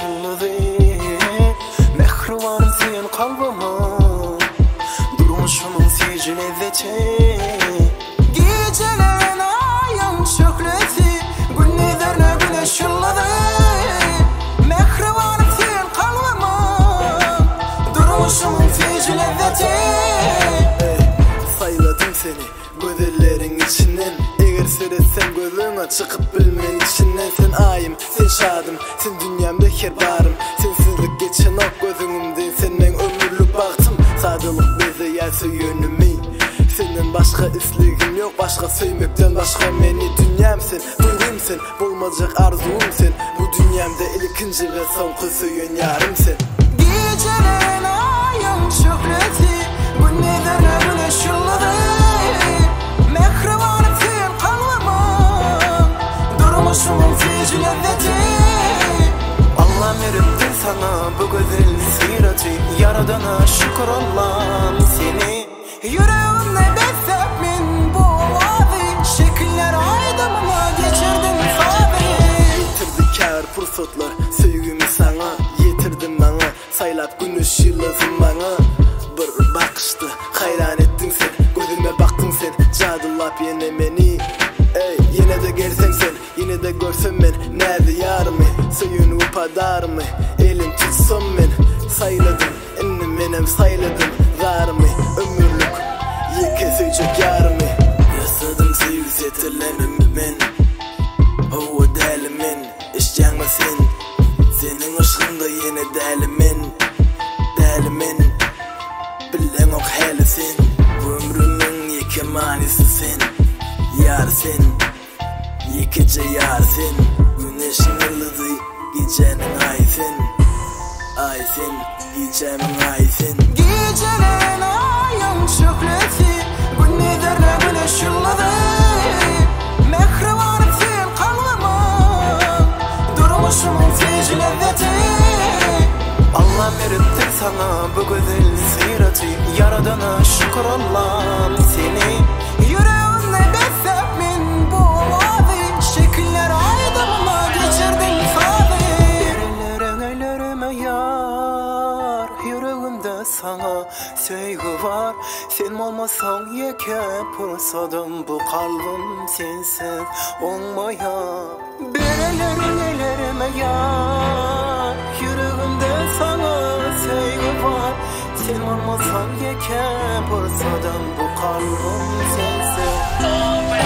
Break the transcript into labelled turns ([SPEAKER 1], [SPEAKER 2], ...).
[SPEAKER 1] şulladı Mehrivan sen kalbıma Durmuşumun sicil ezzeti Gecelerin ayın şökleti Günlülerine güneş şulladı Mehrivan sen kalbıma Durmuşumun sicil ezzeti Sayladım seni gözlerin içinden Eğer seyretsen gözüne çıkıp bilmen içinden Sen ayım, sen şadım, sen dünyamda her barım Sensizlik geçen ok gözünümden Senden ömürlük baktım Sadılık bize yaysa yönümü Senden başka isligim yok Başka söymekten başka meni dünyam sen Duygum sen, bulmacak arzum sen Bu dünyamda ilkinci ve son kısıyın yarım sen Gecelerin ayın şökleti Bu nedenle güneş yılladı Mehrivanım sen kalbıma Durmuşumun sicil ezzeti Allah verimdir sana bu güzel sirati Yaradana şükür Allah'ım seni Yüreğimle beslemin bu vazi Şekiller aydımına geçirdim sabi Yitirdi kâr fırsatlar sevgimi sana Yitirdim bana saylap güneş yıldızım bana Bir bakıştı hayran ettin sen Gözüme baktın sen cadılap yine beni Yine de gelsen sen yine de görsem ben Nerede yarımı suyun upadarımı Elin tutsam ben sayladım ennim benim sayladım Zarımı ömürlük yekesecek yarımı Yasadım sevgi setirlemem ben Hova delimin işcanma sen Senin aşkında yine delimin Delimin bilen ok heli sen Bu ömrümün yeke manisi sen Yar sen Yekece yar sen Güneşin yıldızı gecenin ay sen Ay sen gecemin ay sen Gecelerin ayın şökleti Bu nedenle güneş yılladı Mehrivanım sen kalbıma Durmuşumun sicil ezzeti Allah verimdir sana bu güzel sirati Yaradana şükür Allah'ım seni Yüreğimle beslemin bu vazi Şekiller aydımına geçirdim sabi Ellerime yar Yüreğimde sana sevgi var Sen olmasan yeke pırsadım Bu kalbim sensiz olmaya Ellerime yar Yüreğimde sana sevgi var Sen olmasan yeke pırsadım Bu kalbim sensiz